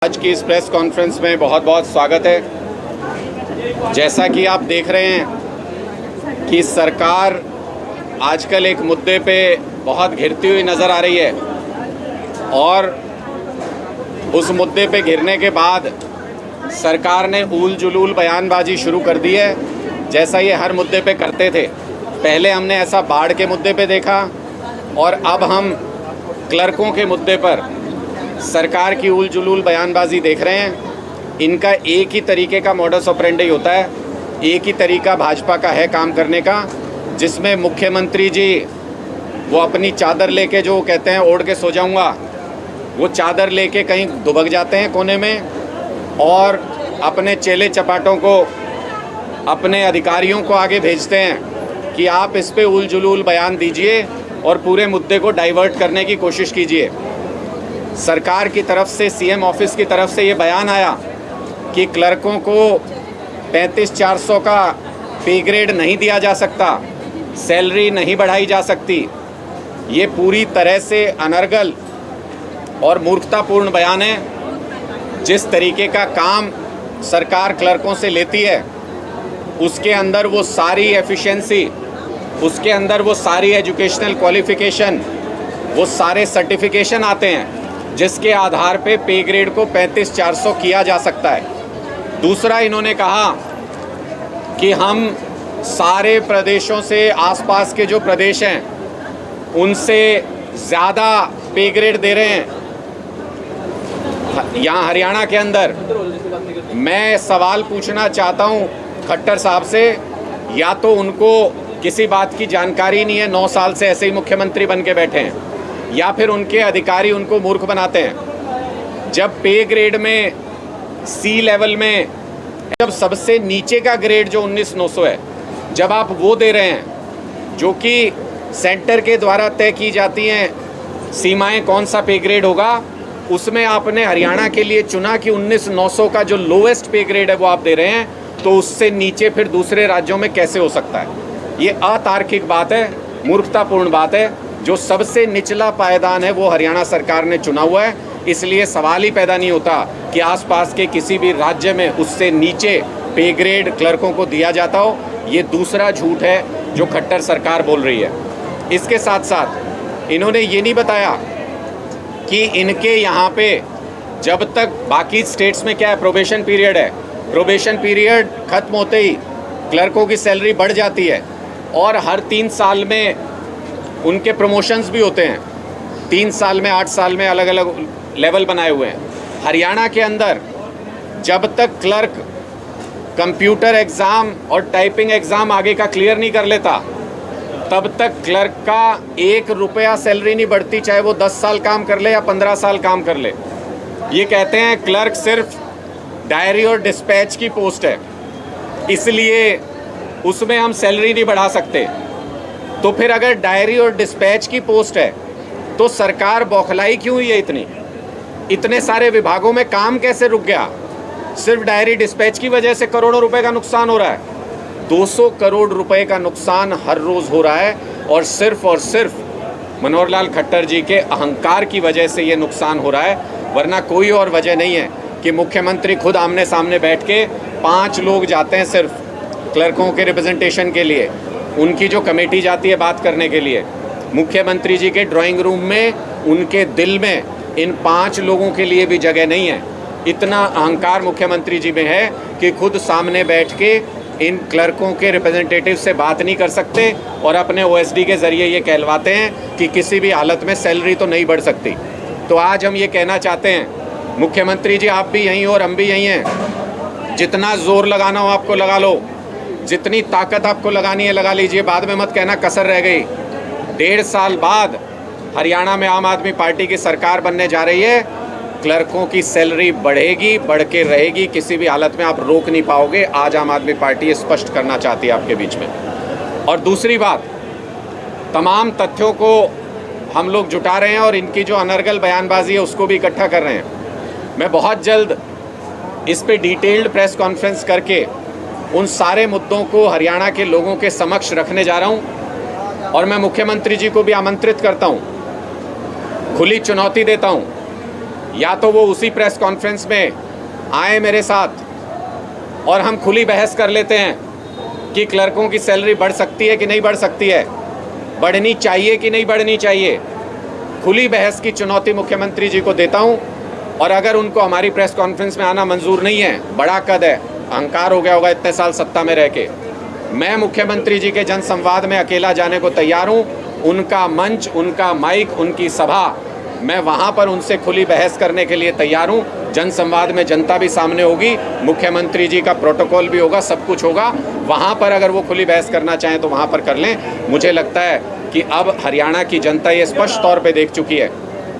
आज की इस प्रेस कॉन्फ्रेंस में बहुत बहुत स्वागत है। जैसा कि आप देख रहे हैं कि सरकार आजकल एक मुद्दे पे बहुत घिरती हुई नज़र आ रही है और उस मुद्दे पे घिरने के बाद सरकार ने ऊल जुलूल बयानबाजी शुरू कर दी है, जैसा ये हर मुद्दे पे करते थे। पहले हमने ऐसा बाढ़ के मुद्दे पे देखा और अब हम क्लर्कों के मुद्दे पर सरकार की ऊल जुलूल बयानबाजी देख रहे हैं। इनका एक ही तरीके का मॉडस ऑपरेंडी होता है, एक ही तरीका भाजपा का है काम करने का, जिसमें मुख्यमंत्री जी वो अपनी चादर लेके जो कहते हैं ओढ़ के सो जाऊंगा, वो चादर लेके कहीं दुबक जाते हैं कोने में और अपने चेले चपाटों को, अपने अधिकारियों को आगे भेजते हैं कि आप इस पे ऊल जुलूल बयान दीजिए और पूरे मुद्दे को डाइवर्ट करने की कोशिश कीजिए। सरकार की तरफ से, सीएम ऑफिस की तरफ से ये बयान आया कि क्लर्कों को 35,400 का पे ग्रेड नहीं दिया जा सकता, सैलरी नहीं बढ़ाई जा सकती। ये पूरी तरह से अनर्गल और मूर्खतापूर्ण बयान है। जिस तरीके का काम सरकार क्लर्कों से लेती है उसके अंदर वो सारी एफिशिएंसी, उसके अंदर वो सारी एजुकेशनल क्वालिफ़िकेशन, वो सारे सर्टिफिकेशन आते हैं जिसके आधार पे ग्रेड को 35,400 किया जा सकता है। दूसरा, इन्होंने कहा कि हम सारे प्रदेशों से, आसपास के जो प्रदेश हैं उनसे ज़्यादा पे ग्रेड दे रहे हैं। यहाँ हरियाणा के अंदर मैं सवाल पूछना चाहता हूँ खट्टर साहब से, या तो उनको किसी बात की जानकारी नहीं है, 9 साल से ऐसे ही मुख्यमंत्री बन के बैठे हैं, या फिर उनके अधिकारी उनको मूर्ख बनाते हैं। जब पे ग्रेड में, सी लेवल में, जब सबसे नीचे का ग्रेड जो 19,900 है, जब आप वो दे रहे हैं जो कि सेंटर के द्वारा तय की जाती हैं सीमाएं, कौन सा पे ग्रेड होगा, उसमें आपने हरियाणा के लिए चुना कि 19,900 का जो लोवेस्ट पे ग्रेड है वो आप दे रहे हैं, तो उससे नीचे फिर दूसरे राज्यों में कैसे हो सकता है? ये अतार्किक बात है, मूर्खतापूर्ण बात है। जो सबसे निचला पायदान है वो हरियाणा सरकार ने चुना हुआ है, इसलिए सवाल ही पैदा नहीं होता कि आसपास के किसी भी राज्य में उससे नीचे पे ग्रेड क्लर्कों को दिया जाता हो। ये दूसरा झूठ है जो खट्टर सरकार बोल रही है। इसके साथ साथ इन्होंने ये नहीं बताया कि इनके यहाँ पे जब तक, बाकी स्टेट्स में क्या है, प्रोबेशन पीरियड है, प्रोबेशन पीरियड ख़त्म होते ही क्लर्कों की सैलरी बढ़ जाती है और हर 3 साल में उनके प्रमोशंस भी होते हैं। 3 साल में, 8 साल में अलग अलग लेवल बनाए हुए हैं। हरियाणा के अंदर जब तक क्लर्क कंप्यूटर एग्ज़ाम और टाइपिंग एग्ज़ाम आगे का क्लियर नहीं कर लेता, तब तक क्लर्क का 1 रुपया सैलरी नहीं बढ़ती, चाहे वो 10 साल काम कर ले या 15 साल काम कर ले। ये कहते हैं क्लर्क सिर्फ डायरी और डिस्पैच की पोस्ट है, इसलिए उसमें हम सैलरी नहीं बढ़ा सकते। तो फिर अगर डायरी और डिस्पैच की पोस्ट है तो सरकार बौखलाई क्यों हुई है इतनी? इतने सारे विभागों में काम कैसे रुक गया? सिर्फ डायरी डिस्पैच की वजह से करोड़ों रुपए का नुकसान हो रहा है। 200 करोड़ रुपए का नुकसान हर रोज़ हो रहा है और सिर्फ मनोहर लाल खट्टर जी के अहंकार की वजह से ये नुकसान हो रहा है, वरना कोई और वजह नहीं है कि मुख्यमंत्री खुद आमने सामने बैठ के 5 लोग जाते हैं सिर्फ क्लर्कों के रिप्रेजेंटेशन के लिए। उनकी जो कमेटी जाती है बात करने के लिए, मुख्यमंत्री जी के ड्राइंग रूम में, उनके दिल में इन 5 लोगों के लिए भी जगह नहीं है। इतना अहंकार मुख्यमंत्री जी में है कि खुद सामने बैठ के इन क्लर्कों के रिप्रेजेंटेटिव से बात नहीं कर सकते और अपने ओएसडी के ज़रिए ये कहलवाते हैं कि किसी भी हालत में सैलरी तो नहीं बढ़ सकती। तो आज हम ये कहना चाहते हैं, मुख्यमंत्री जी आप भी यहीं हो और हम भी यहीं हैं, जितना ज़ोर लगाना हो आपको लगा लो, जितनी ताकत आपको लगानी है लगा लीजिए, बाद में मत कहना कसर रह गई। 1.5 साल बाद हरियाणा में आम आदमी पार्टी की सरकार बनने जा रही है, क्लर्कों की सैलरी बढ़ेगी, बढ़ के रहेगी, किसी भी हालत में आप रोक नहीं पाओगे। आज आम आदमी पार्टी स्पष्ट करना चाहती है आपके बीच में। और दूसरी बात, तमाम तथ्यों को हम लोग जुटा रहे हैं और इनकी जो अनर्गल बयानबाजी है उसको भी इकट्ठा कर रहे हैं। मैं बहुत जल्द इस पे डिटेल्ड प्रेस कॉन्फ्रेंस करके उन सारे मुद्दों को हरियाणा के लोगों के समक्ष रखने जा रहा हूं और मैं मुख्यमंत्री जी को भी आमंत्रित करता हूं, खुली चुनौती देता हूं या तो वो उसी प्रेस कॉन्फ्रेंस में आए मेरे साथ और हम खुली बहस कर लेते हैं कि क्लर्कों की सैलरी बढ़ सकती है कि नहीं बढ़ सकती है, बढ़नी चाहिए कि नहीं बढ़नी चाहिए। खुली बहस की चुनौती मुख्यमंत्री जी को देता हूं। और अगर उनको हमारी प्रेस कॉन्फ्रेंस में आना मंजूर नहीं है, बड़ा कद है, अहंकार हो गया होगा इतने साल सत्ता में रह के, मैं मुख्यमंत्री जी के जनसंवाद में अकेला जाने को तैयार हूं। उनका मंच, उनका माइक, उनकी सभा, मैं वहां पर उनसे खुली बहस करने के लिए तैयार हूं। जनसंवाद में जनता भी सामने होगी, मुख्यमंत्री जी का प्रोटोकॉल भी होगा, सब कुछ होगा। वहां पर अगर वो खुली बहस करना चाहें तो वहां पर कर लें। मुझे लगता है कि अब हरियाणा की जनता ये स्पष्ट तौर पे देख चुकी है,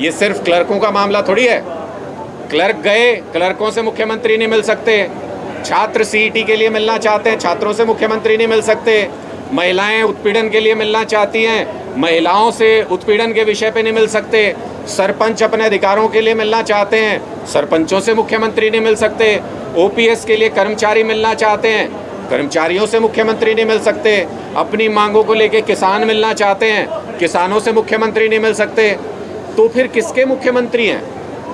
ये सिर्फ क्लर्कों का मामला थोड़ी है। क्लर्क गए, क्लर्कों से मुख्यमंत्री नहीं मिल सकते। छात्र सीईटी के लिए मिलना चाहते हैं, छात्रों से मुख्यमंत्री नहीं मिल सकते। महिलाएं उत्पीड़न के लिए मिलना चाहती हैं, महिलाओं से उत्पीड़न के विषय पे नहीं मिल सकते। सरपंच अपने अधिकारों के लिए मिलना चाहते हैं, सरपंचों से मुख्यमंत्री नहीं मिल सकते। ओपीएस के लिए कर्मचारी मिलना चाहते हैं, कर्मचारियों से मुख्यमंत्री नहीं मिल सकते। अपनी मांगों को लेके किसान मिलना चाहते हैं, किसानों से मुख्यमंत्री नहीं मिल सकते। तो फिर किसके मुख्यमंत्री हैं?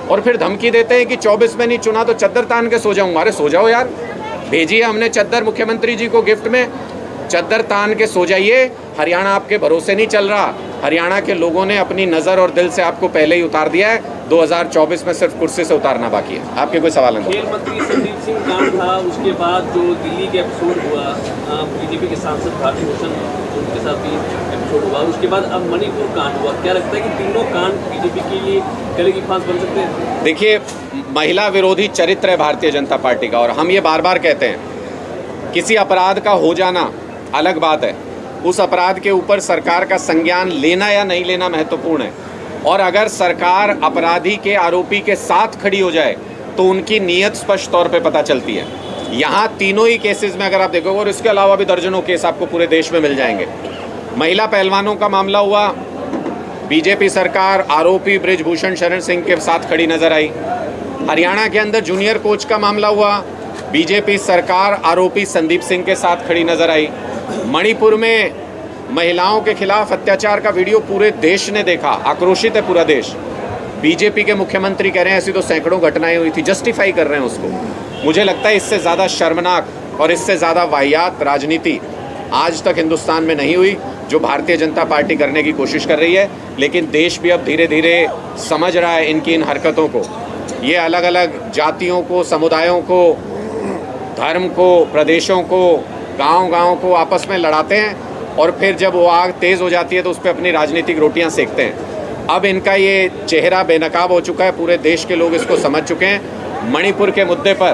और फिर धमकी देते हैं कि 24 में नहीं चुना तो चद्दर तान के सो जाऊंगा। अरे सो जाओ यार, भेजिए हमने चद्दर मुख्यमंत्री जी को गिफ्ट में, चद्दर तान के सो जाइए। हरियाणा आपके भरोसे नहीं चल रहा। हरियाणा के लोगों ने अपनी नज़र और दिल से आपको पहले ही उतार दिया है। 2024 में सिर्फ कुर्सी से उतारना बाकी है। आपके कोई सवाल नहीं? खेल मंत्री संदीप सिंह कांड था, उसके बाद जो दिल्ली के एपिसोड हुआ, बीजेपी के सांसद भारती भूषण उनके साथ भी एपिसोड हुआ, उसके बाद अब मणिपुर कांड हुआ। क्या लगता है कि तीनों कांड बीजेपी के लिए गले की फांस बन सकते हैं? देखिए, महिला विरोधी चरित्र है भारतीय जनता पार्टी का, और हम ये बार बार कहते हैं, किसी अपराध का हो जाना अलग बात है, उस अपराध के ऊपर सरकार का संज्ञान लेना या नहीं लेना महत्वपूर्ण है। और अगर सरकार अपराधी के, आरोपी के साथ खड़ी हो जाए तो उनकी नीयत स्पष्ट तौर पे पता चलती है। यहाँ तीनों ही केसेस में अगर आप देखोगे, और इसके अलावा भी दर्जनों केस आपको पूरे देश में मिल जाएंगे। महिला पहलवानों का मामला हुआ, बीजेपी सरकार आरोपी बृजभूषण शरण सिंह के साथ खड़ी नजर आई। हरियाणा के अंदर जूनियर कोच का मामला हुआ, बीजेपी सरकार आरोपी संदीप सिंह के साथ खड़ी नजर आई। मणिपुर में महिलाओं के खिलाफ अत्याचार का वीडियो पूरे देश ने देखा, आक्रोशित है पूरा देश। बीजेपी के मुख्यमंत्री कह रहे हैं ऐसी तो सैकड़ों घटनाएं हुई थी, जस्टिफाई कर रहे हैं उसको। मुझे लगता है इससे ज़्यादा शर्मनाक और इससे ज़्यादा वाहियात राजनीति आज तक हिंदुस्तान में नहीं हुई, जो भारतीय जनता पार्टी करने की कोशिश कर रही है। लेकिन देश भी अब धीरे धीरे समझ रहा है इनकी इन हरकतों को। ये अलग अलग जातियों को, समुदायों को, धर्म को, प्रदेशों को, गांव-गांव को आपस में लड़ाते हैं, और फिर जब वो आग तेज़ हो जाती है तो उस पर अपनी राजनीतिक रोटियां सेकते हैं। अब इनका ये चेहरा बेनकाब हो चुका है, पूरे देश के लोग इसको समझ चुके हैं। मणिपुर के मुद्दे पर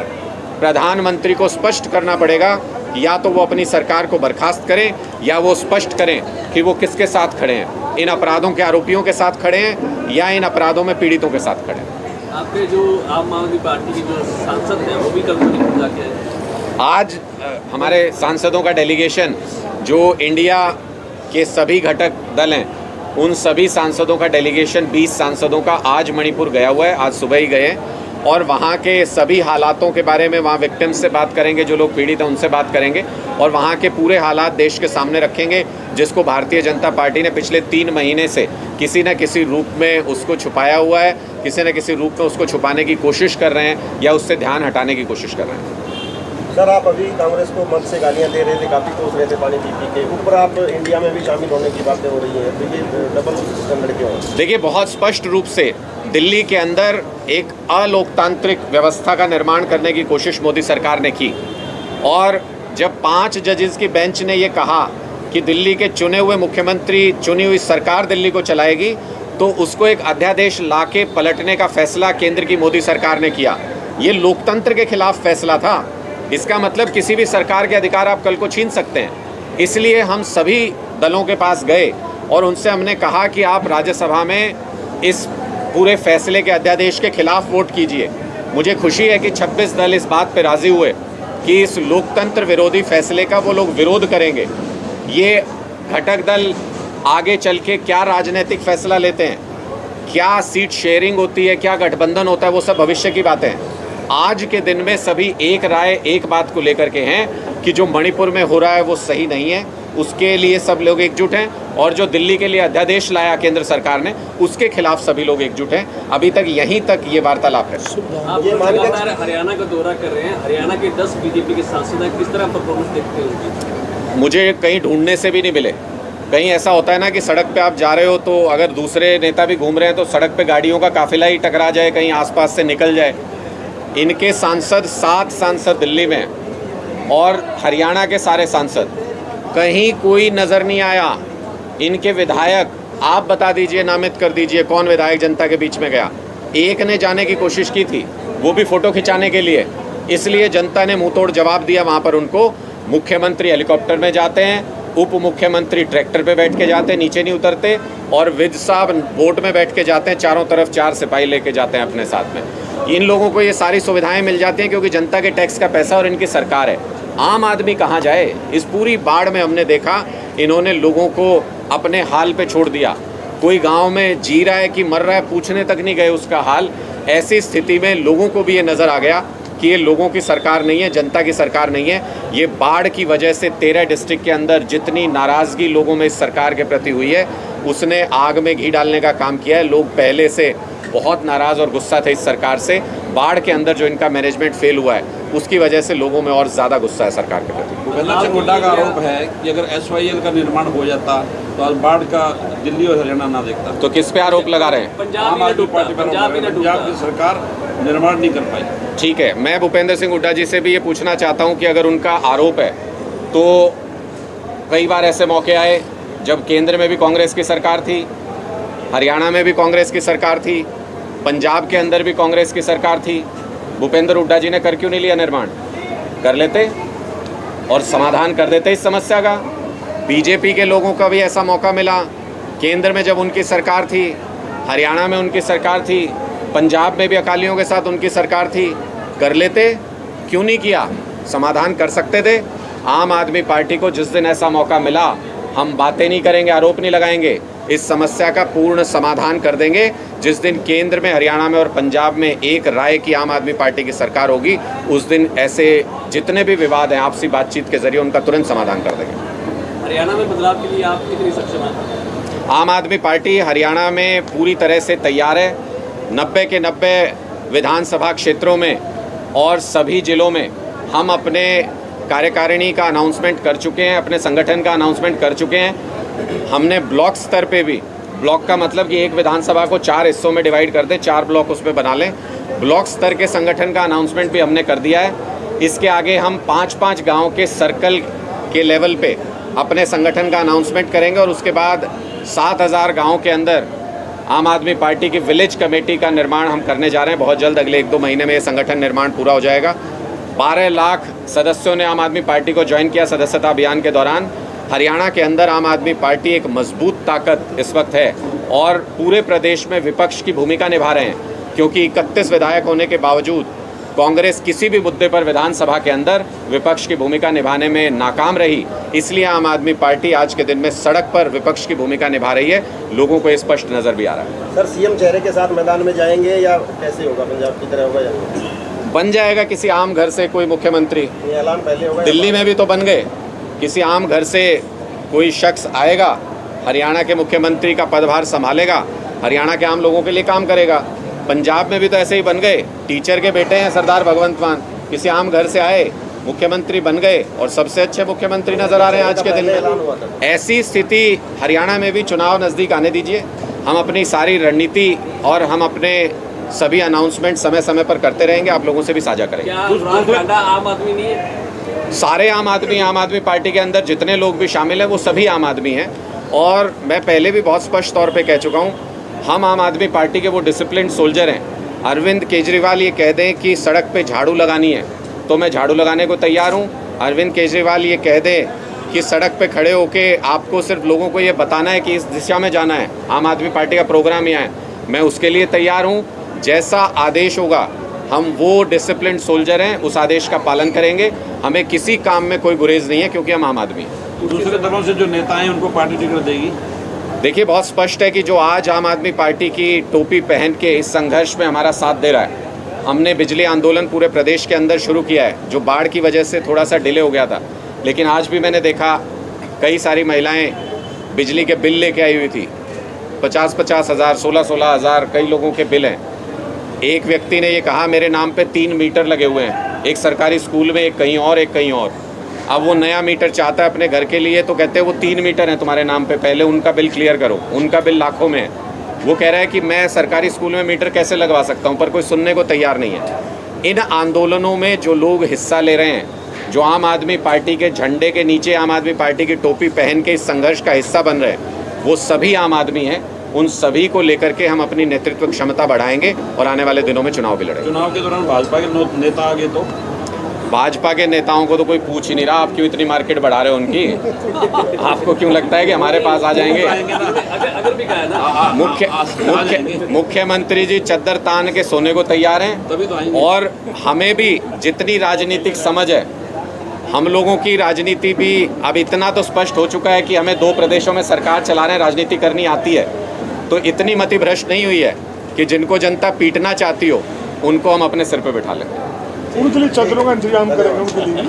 प्रधानमंत्री को स्पष्ट करना पड़ेगा, या तो वो अपनी सरकार को बर्खास्त करें या वो स्पष्ट करें कि वो किसके साथ खड़े हैं, इन अपराधों के आरोपियों के साथ खड़े हैं या इन अपराधों में पीड़ितों के साथ खड़े हैं। आपके जो आम आदमी पार्टी के जो सांसद हैं वो भी कल मणिपुर जाके आए। आज हमारे सांसदों का डेलीगेशन, जो इंडिया के सभी घटक दल हैं, उन सभी सांसदों का डेलीगेशन 20 सांसदों का आज मणिपुर गया हुआ है। आज सुबह ही गए, और वहाँ के सभी हालातों के बारे में, वहाँ विक्टिम्स से बात करेंगे, जो लोग पीड़ित हैं उनसे बात करेंगे, और वहाँ के पूरे हालात देश के सामने रखेंगे, जिसको भारतीय जनता पार्टी ने पिछले 3 महीने से किसी न किसी रूप में उसको छुपाया हुआ है, किसी न किसी रूप में उसको छुपाने की कोशिश कर रहे हैं या उससे ध्यान हटाने की कोशिश कर रहे हैं। सर, आप अभी कांग्रेस को मंच से गालियां दे रहे थे, काफ़ी कोस रहे थे पानी पी के, ऊपर आप इंडिया में भी शामिल होने की बातें हो रही हैं, तो ये डबल स्टैंडर्ड क्यों है? देखिए, बहुत स्पष्ट रूप से दिल्ली के अंदर एक अलोकतांत्रिक व्यवस्था का निर्माण करने की कोशिश मोदी सरकार ने की, और जब 5 जजेस की बेंच ने ये कहा कि दिल्ली के चुने हुए मुख्यमंत्री, चुनी हुई सरकार दिल्ली को चलाएगी, तो उसको एक अध्यादेश लाके पलटने का फैसला केंद्र की मोदी सरकार ने किया। ये लोकतंत्र के खिलाफ फैसला था। इसका मतलब किसी भी सरकार के अधिकार आप कल को छीन सकते हैं। इसलिए हम सभी दलों के पास गए और उनसे हमने कहा कि आप राज्यसभा में इस पूरे फैसले के, अध्यादेश के खिलाफ वोट कीजिए। मुझे खुशी है कि 26 दल इस बात पे राज़ी हुए कि इस लोकतंत्र विरोधी फैसले का वो लोग विरोध करेंगे। ये घटक दल आगे चल के क्या राजनीतिक फैसला लेते हैं, क्या सीट शेयरिंग होती है, क्या गठबंधन होता है, वो सब भविष्य की बातें हैं। आज के दिन में सभी एक राय, एक बात को लेकर के हैं कि जो मणिपुर में हो रहा है वो सही नहीं है, उसके लिए सब लोग एकजुट हैं, और जो दिल्ली के लिए अध्यादेश लाया केंद्र सरकार ने उसके खिलाफ सभी लोग एकजुट हैं। अभी तक यहीं तक ये वार्तालाप है। आप लगातार हरियाणा का दौरा कर रहे हैं, हरियाणा के 10 बीजेपी के सांसद हैं, किस तरह परफॉर्मेंस देखते हैं उनकी? मुझे कहीं ढूंढने से भी नहीं मिले। कहीं ऐसा होता है ना कि सड़क पे आप जा रहे हो तो अगर दूसरे नेता भी घूम रहे हैं तो सड़क पे गाड़ियों का काफिला ही टकरा जाए, कहीं आसपास से निकल जाए। इनके सांसद 7 सांसद दिल्ली में और हरियाणा के सारे सांसद, कहीं कोई नज़र नहीं आया। इनके विधायक आप बता दीजिए, नामित कर दीजिए कौन विधायक जनता के बीच में गया। एक ने जाने की कोशिश की थी, वो भी फ़ोटो खिंचाने के लिए, इसलिए जनता ने मुंह तोड़ जवाब दिया। वहाँ पर उनको मुख्यमंत्री हेलीकॉप्टर में जाते हैं, उप मुख्यमंत्री ट्रैक्टर पे बैठ के जाते हैं, नीचे नहीं उतरते, और विद साहब बोट में बैठ के जाते हैं, चारों तरफ 4 सिपाही लेके जाते हैं अपने साथ में। इन लोगों को ये सारी सुविधाएं मिल जाती हैं क्योंकि जनता के टैक्स का पैसा और इनकी सरकार है। आम आदमी कहाँ जाए? इस पूरी बाढ़ में हमने देखा इन्होंने लोगों को अपने हाल पे छोड़ दिया। कोई गांव में जी रहा है कि मर रहा है, पूछने तक नहीं गए उसका हाल। ऐसी स्थिति में लोगों को भी ये नज़र आ गया कि ये लोगों की सरकार नहीं है, जनता की सरकार नहीं है। ये बाढ़ की वजह से 13 डिस्ट्रिक्ट के अंदर जितनी नाराज़गी लोगों में इस सरकार के प्रति हुई है, उसने आग में घी डालने का काम किया है। लोग पहले से बहुत नाराज़ और गुस्सा थे इस सरकार से। बाढ़ के अंदर जो इनका मैनेजमेंट फेल हुआ है उसकी वजह से लोगों में और ज़्यादा गुस्सा है सरकार के प्रति। भूपेंद्र सिंह हुड्डा का आरोप है कि अगर SYL का निर्माण हो जाता तो आज बाढ़ का दिल्ली और हरियाणा ना देखता। तो किस पे आरोप लगा रहे हैं? पंजाब आम आदमी पार्टी पर पंजाब की सरकार निर्माण नहीं कर पाई। ठीक है, मैं भूपेंद्र सिंह हुड्डा जी से भी ये पूछना चाहता हूँ कि अगर उनका आरोप है तो कई बार ऐसे मौके आए जब केंद्र में भी कांग्रेस की सरकार थी, हरियाणा में भी कांग्रेस की सरकार थी, पंजाब के अंदर भी कांग्रेस की सरकार थी। भूपेंद्र हुड्डा जी ने कर क्यों नहीं लिया निर्माण? कर लेते और समाधान कर देते इस समस्या का। बीजेपी के लोगों का भी ऐसा मौका मिला, केंद्र में जब उनकी सरकार थी, हरियाणा में उनकी सरकार थी, पंजाब में भी अकालियों के साथ उनकी सरकार थी, कर लेते। क्यों नहीं किया? समाधान कर सकते थे। आम आदमी पार्टी को जिस दिन ऐसा मौका मिला, हम बातें नहीं करेंगे, आरोप नहीं लगाएंगे, इस समस्या का पूर्ण समाधान कर देंगे। जिस दिन केंद्र में, हरियाणा में और पंजाब में एक राय की आम आदमी पार्टी की सरकार होगी, उस दिन ऐसे जितने भी विवाद हैं आपसी बातचीत के जरिए उनका तुरंत समाधान कर देंगे। हरियाणा में बदलाव के लिए आप कितनी सक्षम हैं? आम आदमी पार्टी हरियाणा में पूरी तरह से तैयार है। 90 के 90 विधानसभा क्षेत्रों में और सभी जिलों में हम अपने कार्यकारिणी का अनाउंसमेंट कर चुके हैं, अपने संगठन का अनाउंसमेंट कर चुके हैं। हमने ब्लॉक स्तर पे भी, ब्लॉक का मतलब कि एक विधानसभा को 4 हिस्सों में डिवाइड कर दें, 4 ब्लॉक उसमें बना लें। ब्लॉक स्तर के संगठन का अनाउंसमेंट भी हमने कर दिया है। इसके आगे हम 5-5 गांव के सर्कल के लेवल पे अपने संगठन का अनाउंसमेंट करेंगे और उसके बाद 7000 गाँव के अंदर आम आदमी पार्टी की विलेज कमेटी का निर्माण हम करने जा रहे हैं। बहुत जल्द, अगले 1-2 महीने में ये संगठन निर्माण पूरा हो जाएगा। 12 लाख सदस्यों ने आम आदमी पार्टी को ज्वाइन किया सदस्यता अभियान के दौरान। हरियाणा के अंदर आम आदमी पार्टी एक मजबूत ताकत इस वक्त है और पूरे प्रदेश में विपक्ष की भूमिका निभा रहे हैं, क्योंकि 31 विधायक होने के बावजूद कांग्रेस किसी भी मुद्दे पर विधानसभा के अंदर विपक्ष की भूमिका निभाने में नाकाम रही। इसलिए आम आदमी पार्टी आज के दिन में सड़क पर विपक्ष की भूमिका निभा रही है। लोगों को स्पष्ट नज़र भी आ रहा है। सर, सीएम चेहरे के साथ मैदान में जाएंगे या कैसे होगा? पंजाब की तरह होगा या बन जाएगा किसी आम घर से कोई मुख्यमंत्री? ये ऐलान पहले होगा? दिल्ली में भी तो बन गए। किसी आम घर से कोई शख्स आएगा, हरियाणा के मुख्यमंत्री का पदभार संभालेगा, हरियाणा के आम लोगों के लिए काम करेगा। पंजाब में भी तो ऐसे ही बन गए। टीचर के बेटे हैं सरदार भगवंत मान, किसी आम घर से आए, मुख्यमंत्री बन गए और सबसे अच्छे मुख्यमंत्री नजर आ रहे हैं आज के दिन में। ऐसी स्थिति हरियाणा में भी चुनाव नज़दीक आने दीजिए। हम अपनी सारी रणनीति और हम अपने सभी अनाउंसमेंट समय समय पर करते रहेंगे, आप लोगों से भी साझा करेंगे। क्या अनुराग ठाकुर आम आदमी नहीं है? सारे आम आदमी पार्टी के अंदर जितने लोग भी शामिल हैं वो सभी आम आदमी हैं। और मैं पहले भी बहुत स्पष्ट तौर पे कह चुका हूँ, हम आम आदमी पार्टी के वो डिसिप्लिन सोल्जर हैं। अरविंद केजरीवाल ये कह दें कि सड़क पे झाड़ू लगानी है तो मैं झाड़ू लगाने को तैयार हूँ। अरविंद केजरीवाल ये कह दें कि सड़क पे खड़े होके आपको सिर्फ लोगों को ये बताना है कि इस दिशा में जाना है, आम आदमी पार्टी का प्रोग्राम यहाँ है, मैं उसके लिए तैयार हूँ। जैसा आदेश होगा हम वो डिसिप्लिन सोल्जर हैं, उस आदेश का पालन करेंगे। हमें किसी काम में कोई गुरेज नहीं है क्योंकि हम आम आदमी हैं। दूसरे दलों से जो नेता हैं उनको पार्टी टिकट देगी? देखिए, बहुत स्पष्ट है कि जो आज आम आदमी पार्टी की टोपी पहन के इस संघर्ष में हमारा साथ दे रहा है, हमने बिजली आंदोलन पूरे प्रदेश के अंदर शुरू किया है, जो बाढ़ की वजह से थोड़ा सा डिले हो गया था, लेकिन आज भी मैंने देखा कई सारी महिलाएं बिजली के बिल लेके आई हुई थी, 50-50 हज़ार, 16-16 हज़ार, कई लोगों के बिल हैं। एक व्यक्ति ने ये कहा मेरे नाम पे 3 मीटर लगे हुए हैं, एक सरकारी स्कूल में, एक कहीं और, एक कहीं और। अब वो नया मीटर चाहता है अपने घर के लिए, तो कहते हैं वो 3 मीटर हैं तुम्हारे नाम पे, पहले उनका बिल क्लियर करो। उनका बिल लाखों में है। वो कह रहा है कि मैं सरकारी स्कूल में मीटर कैसे लगवा सकता हूँ, पर कोई सुनने को तैयार नहीं है। इन आंदोलनों में जो लोग हिस्सा ले रहे हैं, जो आम आदमी पार्टी के झंडे के नीचे आम आदमी पार्टी की टोपी पहन के इस संघर्ष का हिस्सा बन रहे हैं, वो सभी आम आदमी हैं। उन सभी को लेकर के हम अपनी नेतृत्व क्षमता बढ़ाएंगे और आने वाले दिनों में चुनाव भी लड़ेंगे। चुनाव के दौरान भाजपा के नेता आगे तो भाजपा के नेताओं को तो कोई पूछ ही नहीं रहा, आप क्यों इतनी मार्केट बढ़ा रहे हो उनकी? आपको क्यों लगता है कि हमारे पास आ जाएंगे? अगर भी कहा ना मुख्यमंत्री जी चद्दर तान के सोने को तैयार हैं, तभी तो आएंगे। और हमें भी जितनी राजनीतिक समझ है, हम लोगों की राजनीति भी अब इतना तो स्पष्ट हो चुका है कि हमें 2 प्रदेशों में सरकार चला रहे हैं, राजनीति करनी आती है। तो इतनी मति भ्रष्ट नहीं हुई है कि जिनको जनता पीटना चाहती हो उनको हम अपने सिर पे बिठा लें। उनके लिए चद्दरों का इंतजाम करेंगे उनके लिए।